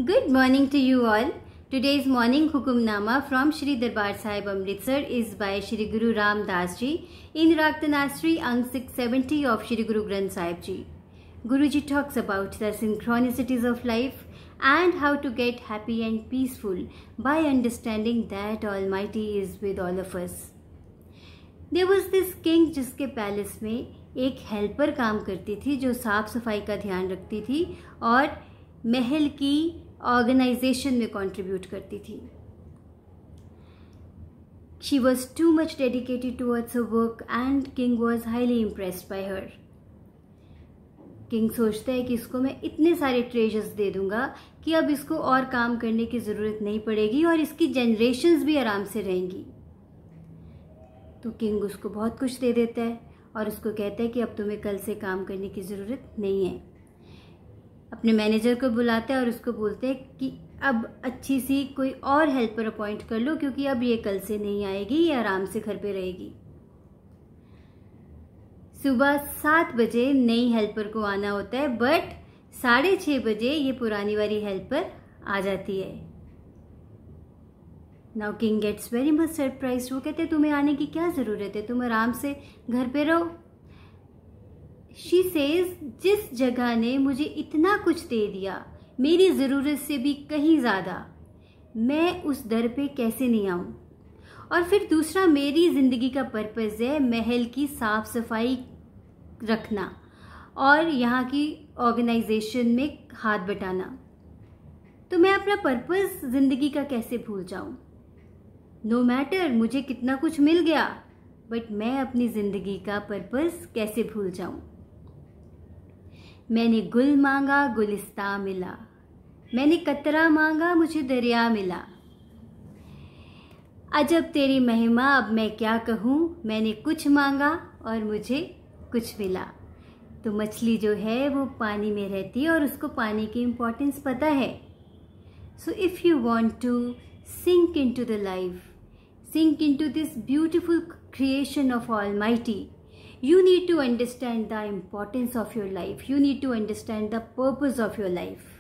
Good morning to you all. Today's morning Hukumnama from Shri Darbar Sahib Amritsar is by Shri Guru Ram Das Ji in Raktanasri Ang 670 of Shri Guru Granth Sahib Ji. Guruji talks about the synchronicities of life and how to get happy and peaceful by understanding that Almighty is with all of us. There was this king जिसके palace में एक helper काम करती थी जो साफ सफाई का ध्यान रखती थी और महल की ऑर्गेनाइजेशन में कंट्रीब्यूट करती थी. She was too much dedicated towards her work and King was highly impressed by her. King सोचता है कि इसको मैं इतने सारे ट्रेजर्स दे दूंगा कि अब इसको और काम करने की ज़रूरत नहीं पड़ेगी और इसकी जनरेशन्स भी आराम से रहेंगी. तो किंग उसको बहुत कुछ दे देता है और उसको कहता है कि अब तुम्हें कल से काम करने की ज़रूरत नहीं है. अपने मैनेजर को बुलाता है और उसको बोलते हैं कि अब अच्छी सी कोई और हेल्पर अपॉइंट कर लो क्योंकि अब ये कल से नहीं आएगी, ये आराम से घर पे रहेगी. सुबह 7 बजे नई हेल्पर को आना होता है बट 6:30 बजे ये पुरानी वाली हेल्पर आ जाती है. Now king gets very much surprise. वो कहते हैं तुम्हें आने की क्या ज़रूरत है, तुम आराम से घर पे रहो. शी सेज जिस जगह ने मुझे इतना कुछ दे दिया, मेरी ज़रूरत से भी कहीं ज़्यादा, मैं उस दर पे कैसे नहीं आऊँ. और फिर दूसरा, मेरी ज़िंदगी का पर्पज़ है महल की साफ़ सफाई रखना और यहाँ की ऑर्गेनाइजेशन में हाथ बटाना. तो मैं अपना पर्पज़ ज़िंदगी का कैसे भूल जाऊँ. नो मैटर मुझे कितना कुछ मिल गया बट मैं अपनी ज़िंदगी का पर्पज़ कैसे भूल जाऊँ. मैंने गुल मांगा गुलिस्तां मिला, मैंने कतरा मांगा मुझे दरिया मिला. अजब तेरी महिमा अब मैं क्या कहूँ, मैंने कुछ मांगा और मुझे कुछ मिला. तो मछली जो है वो पानी में रहती है और उसको पानी की इम्पोर्टेंस पता है. So if you want to sink into the life, sink into this beautiful creation of Almighty, you need to understand the importance of your life. You need to understand the purpose of your life.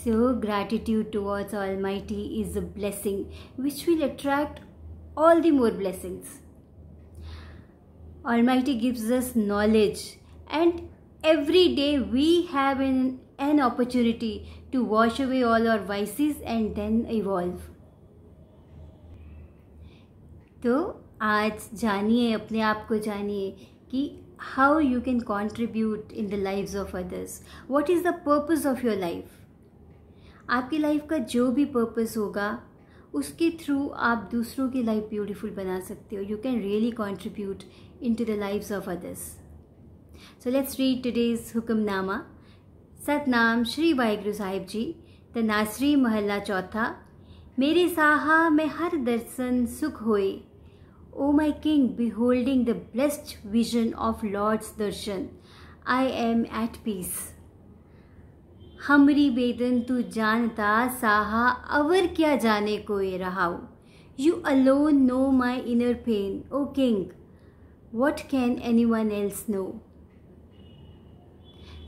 So gratitude towards Almighty is a blessing which will attract all the more blessings. Almighty gives us knowledge and every day we have an opportunity to wash away all our vices and then evolve. तो आज जानिए, अपने आप को जानिए कि how you can contribute in the lives of others. What is the purpose of your life. आपकी life का जो भी पर्पस होगा उसके थ्रू आप दूसरों की लाइफ ब्यूटीफुल बना सकते हो. You can really contribute into the lives of others. So let's read today's Hukamnama. Satnam Shri Waheguru Sahib ji. तनासरी महला चौथा. मेरे साहा में हर दर्शन सुख होए. O my King, beholding the blessed vision of Lord's darshan, I am at peace. हमरी बेदन तू जानता साहा, अवर क्या जाने कोई रहाऊ. You alone know my inner pain, O King. What can anyone else know?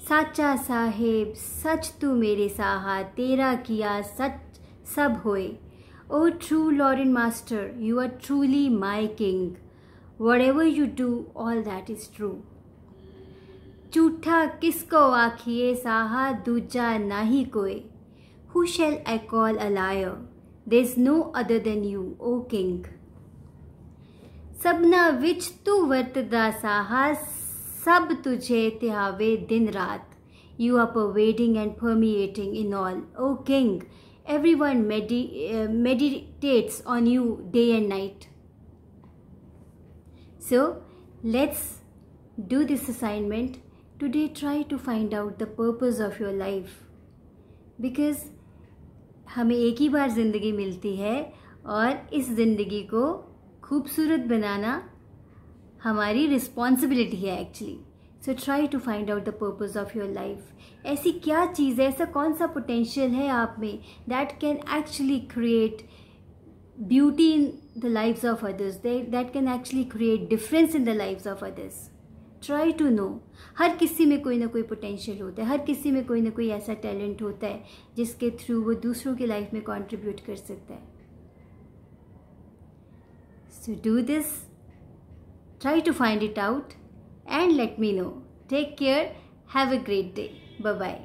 साचा साहेब सच तू मेरे साहा, तेरा किया सच सब होए. O true Lord and Master, you are truly my King. Whatever you do, all that is true. झूठा किसको आखिए साहा, दूजा नाही कोई. Who shall I call a liar? There is no other than you, O King. सबना विच तू वर्तदा साहा, सब तुझे त्यावे दिन रात. You are pervading and permeating in all, O King. Everyone meditates on you day and night. So let's do this assignment today. Try to find out the purpose of your life because हमें एक ही बार ज़िंदगी मिलती है और इस ज़िंदगी को खूबसूरत बनाना हमारी रिस्पॉन्सिबिलिटी है actually. So try to find out the purpose of your life. ऐसी क्या चीज़ है, ऐसा कौन सा पोटेंशियल है आप में that can actually create beauty in the lives of others, that can actually create difference in the lives of others. Try to know. हर किसी में कोई ना कोई पोटेंशियल होता है, हर किसी में कोई ना कोई ऐसा टैलेंट होता है जिसके थ्रू वो दूसरों की लाइफ में कंट्रीब्यूट कर सकता है। So do this, try to find it out and let me know. Take care, have a great day, bye bye.